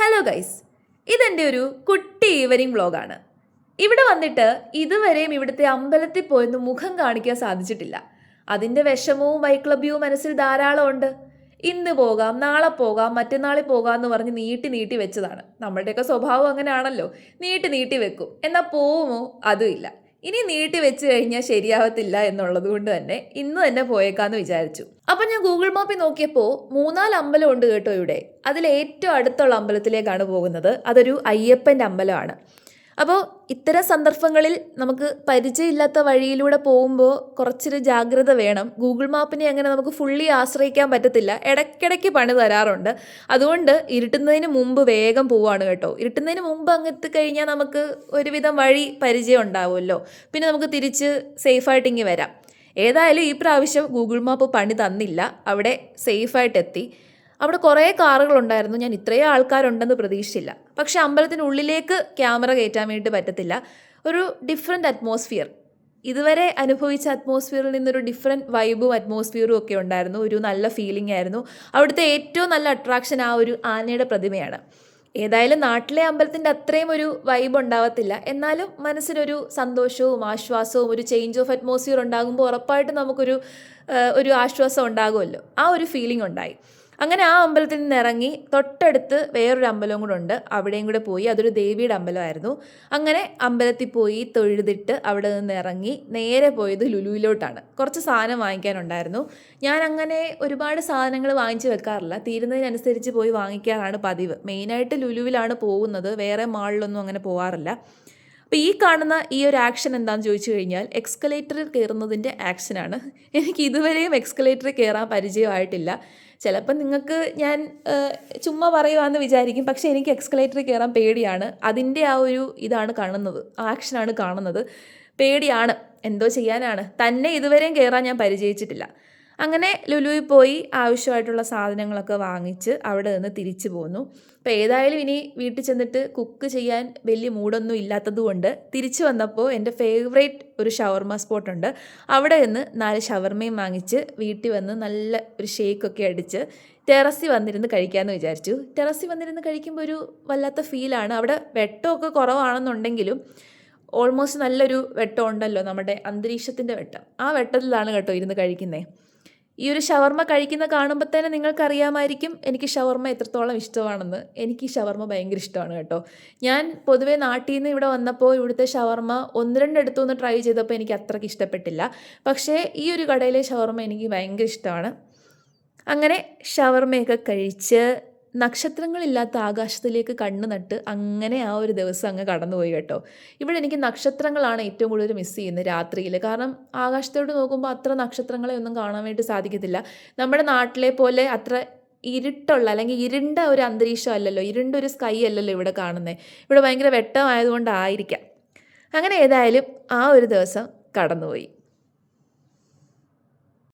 Hello guys, ഇതെൻ്റെ ഒരു കുട്ടി ഈവനിങ് വ്ളോഗാണ്. ഇവിടെ വന്നിട്ട് ഇതുവരെയും ഇവിടുത്തെ അമ്പലത്തിൽ പോയെന്ന് മുഖം കാണിക്കാൻ സാധിച്ചിട്ടില്ല. അതിൻ്റെ വിഷമവും വൈക്ലഭ്യവും മനസ്സിൽ ധാരാളം ഉണ്ട്. ഇന്ന് പോകാം, നാളെ പോകാം, മറ്റന്നാളിൽ പോകാം എന്ന് പറഞ്ഞ് നീട്ടി നീട്ടി വെച്ചതാണ്. നമ്മളുടെയൊക്കെ സ്വഭാവം അങ്ങനെയാണല്ലോ, നീട്ടി നീട്ടി വെക്കും. എന്നാൽ പോവുമോ? അതും ഇല്ല. ഇനി നീട്ടി വെച്ച് കഴിഞ്ഞാൽ ശരിയാവത്തില്ല എന്നുള്ളത് കൊണ്ട് തന്നെ ഇന്ന് തന്നെ പോയേക്കാന്ന് വിചാരിച്ചു. അപ്പം ഞാൻ ഗൂഗിൾ മാപ്പിൽ നോക്കിയപ്പോൾ 3-4 അമ്പലം ഉണ്ട് കേട്ടോ ഇവിടെ. അതിൽ ഏറ്റവും അടുത്തുള്ള അമ്പലത്തിലേക്കാണ് പോകുന്നത്. അതൊരു അയ്യപ്പൻ്റെ അമ്പലമാണ്. അപ്പോൾ ഇത്തരം സന്ദർഭങ്ങളിൽ നമുക്ക് പരിചയമില്ലാത്ത വഴിയിലൂടെ പോകുമ്പോൾ കുറച്ചൊരു ജാഗ്രത വേണം. ഗൂഗിൾ മാപ്പിനെ അങ്ങനെ നമുക്ക് ഫുള്ളി ആശ്രയിക്കാൻ പറ്റത്തില്ല. ഇടയ്ക്കിടയ്ക്ക് പണി തരാറുണ്ട്. അതുകൊണ്ട് ഇരുട്ടുന്നതിന് മുമ്പ് വേഗം പോവാണ് കേട്ടോ. ഇരുട്ടുന്നതിന് മുമ്പ് അങ്ങ് എത്തിക്കഴിഞ്ഞാൽ നമുക്ക് ഒരുവിധം വഴി പരിചയം ഉണ്ടാവുമല്ലോ. പിന്നെ നമുക്ക് തിരിച്ച് സേഫായിട്ട് ഇങ്ങ് വരാം. ഏതായാലും ഈ പ്രാവശ്യം ഗൂഗിൾ മാപ്പ് പണി തന്നില്ല. അവിടെ സേഫായിട്ട് എത്തി. അവിടെ കുറേ കാറുകളുണ്ടായിരുന്നു. ഞാൻ ഇത്രയും ആൾക്കാരുണ്ടെന്ന് പ്രതീക്ഷിച്ചില്ല. പക്ഷെ അമ്പലത്തിനുള്ളിലേക്ക് ക്യാമറ കയറ്റാൻ വേണ്ടി പറ്റത്തില്ല. ഒരു ഡിഫറെൻ്റ് അറ്റ്മോസ്ഫിയർ, ഇതുവരെ അനുഭവിച്ച അറ്റ്മോസ്ഫിയറിൽ നിന്നൊരു ഡിഫറെൻറ്റ് വൈബും അറ്റ്മോസ്ഫിയറും ഒക്കെ ഉണ്ടായിരുന്നു. ഒരു നല്ല ഫീലിംഗ് ആയിരുന്നു. അവിടുത്തെ ഏറ്റവും നല്ല അട്രാക്ഷൻ ആ ഒരു ആനയുടെ പ്രതിമയാണ്. ഏതായാലും നാട്ടിലെ അമ്പലത്തിൻ്റെ അത്രയും ഒരു വൈബ് ഉണ്ടാവത്തില്ല. എന്നാലും മനസ്സിനൊരു സന്തോഷവും ആശ്വാസവും ഒരു ചേഞ്ച് ഓഫ് അറ്റ്മോസ്ഫിയർ ഉണ്ടാകുമ്പോൾ ഉറപ്പായിട്ടും നമുക്കൊരു ആശ്വാസം ഉണ്ടാകുമല്ലോ. ആ ഒരു ഫീലിംഗ് ഉണ്ടായി. അങ്ങനെ ആ അമ്പലത്തിൽ നിന്ന് ഇറങ്ങി തൊട്ടടുത്ത് വേറൊരു അമ്പലവും കൂടെ ഉണ്ട്. അവിടെയും കൂടെ പോയി. അതൊരു ദേവിയുടെ അമ്പലമായിരുന്നു. അങ്ങനെ അമ്പലത്തിൽ പോയി തൊഴുതിട്ട് അവിടെ നിന്ന് ഇറങ്ങി നേരെ പോയത് ലുലുവിലോട്ടാണ്. കുറച്ച് സാധനം വാങ്ങിക്കാനുണ്ടായിരുന്നു. ഞാൻ അങ്ങനെ ഒരുപാട് സാധനങ്ങൾ വാങ്ങിച്ച് വെക്കാറില്ല. തീരുന്നതിനനുസരിച്ച് പോയി വാങ്ങിക്കാറാണ് പതിവ്. മെയിനായിട്ട് ലുലുവിലാണ് പോകുന്നത്. വേറെ മാളിലൊന്നും അങ്ങനെ പോകാറില്ല. അപ്പോൾ ഈ കാണുന്ന ഈ ഒരു ആക്ഷൻ എന്താണെന്ന് ചോദിച്ചു കഴിഞ്ഞാൽ എക്സ്കലേറ്ററിൽ കയറുന്നതിൻ്റെ ആക്ഷനാണ്. എനിക്ക് ഇതുവരെയും എക്സ്കലേറ്ററിൽ കയറാൻ പരിചയമായിട്ടില്ല. ചിലപ്പോൾ നിങ്ങൾക്ക് ഞാൻ ചുമ്മാ പറയുവാന്ന് വിചാരിക്കും. പക്ഷേ എനിക്ക് എക്സ്കലേറ്ററിൽ കയറാൻ പേടിയാണ്. അതിൻ്റെ ആ ഒരു ഇതാണ് കാണുന്നത്, ആക്ഷനാണ് കാണുന്നത്. പേടിയാണ്. എന്തോ ചെയ്യാനാണ്. തന്നെ ഇതുവരെയും കയറാൻ ഞാൻ പരിചയിച്ചിട്ടില്ല. അങ്ങനെ ലുലുവിൽ പോയി ആവശ്യമായിട്ടുള്ള സാധനങ്ങളൊക്കെ വാങ്ങിച്ച് അവിടെ നിന്ന് തിരിച്ചു പോന്നു. അപ്പോൾ ഏതായാലും ഇനി വീട്ടിൽ ചെന്നിട്ട് കുക്ക് ചെയ്യാൻ വലിയ മൂഡൊന്നും ഇല്ലാത്തത് കൊണ്ട് തിരിച്ചു വന്നപ്പോൾ എൻ്റെ ഫേവറേറ്റ് ഒരു ഷവർമ സ്പോട്ടുണ്ട്. അവിടെ നിന്ന് 4 ഷവർമയും വാങ്ങിച്ച് വീട്ടിൽ വന്ന് നല്ല ഒരു ഷേക്കൊക്കെ അടിച്ച് ടെറസിൽ വന്നിരുന്ന് കഴിക്കാമെന്ന് വിചാരിച്ചു. ടെറസിൽ വന്നിരുന്ന് കഴിക്കുമ്പോൾ ഒരു വല്ലാത്ത ഫീലാണ്. അവിടെ വെട്ടമൊക്കെ കുറവാണെന്നുണ്ടെങ്കിലും ഓൾമോസ്റ്റ് നല്ലൊരു വെട്ടം ഉണ്ടല്ലോ, നമ്മുടെ അന്തരീക്ഷത്തിൻ്റെ വെട്ടം. ആ വെട്ടത്തിലാണ് കേട്ടോ ഇരുന്ന് കഴിക്കുന്നത്. ഈ ഒരു ഷവർമ കഴിക്കുന്ന കാണുമ്പോൾ തന്നെ നിങ്ങൾക്കറിയാമായിരിക്കും എനിക്ക് ഷവർമ എത്രത്തോളം ഇഷ്ടമാണെന്ന്. എനിക്ക് ഈ ഷവർമ ഭയങ്കര ഇഷ്ടമാണ് കേട്ടോ. ഞാൻ പൊതുവേ നാട്ടിൽ നിന്ന് ഇവിടെ വന്നപ്പോൾ ഇവിടുത്തെ ഷവർമ 1-2 അടുത്തൊന്ന് ട്രൈ ചെയ്തപ്പോൾ എനിക്ക് അത്രയ്ക്ക് ഇഷ്ടപ്പെട്ടില്ല. പക്ഷേ ഈ ഒരു കടയിലെ ഷവർമ എനിക്ക് ഭയങ്കര ഇഷ്ടമാണ്. അങ്ങനെ ഷവർമയൊക്കെ കഴിച്ച് നക്ഷത്രങ്ങളില്ലാത്ത ആകാശത്തിലേക്ക് കണ്ണ് നട്ട് അങ്ങനെ ആ ഒരു ദിവസം അങ്ങ് കടന്നുപോയി കേട്ടോ. ഇവിടെ എനിക്ക് നക്ഷത്രങ്ങളാണ് ഏറ്റവും കൂടുതൽ മിസ് ചെയ്യുന്നത് രാത്രിയിൽ. കാരണം ആകാശത്തോട് നോക്കുമ്പോൾ അത്ര നക്ഷത്രങ്ങളെ ഒന്നും കാണാൻ വേണ്ടി സാധിക്കത്തില്ല. നമ്മുടെ നാട്ടിലെ പോലെ അത്ര ഇരുട്ടുള്ള അല്ലെങ്കിൽ ഇരുണ്ട ഒരു അന്തരീക്ഷം അല്ലല്ലോ, ഇരുണ്ട ഒരു സ്കൈ അല്ലല്ലോ ഇവിടെ കാണുന്നത്. ഇവിടെ ഭയങ്കര വെട്ടമായതുകൊണ്ടായിരിക്കാം. അങ്ങനെ ഏതായാലും ആ ഒരു ദിവസം കടന്നുപോയി.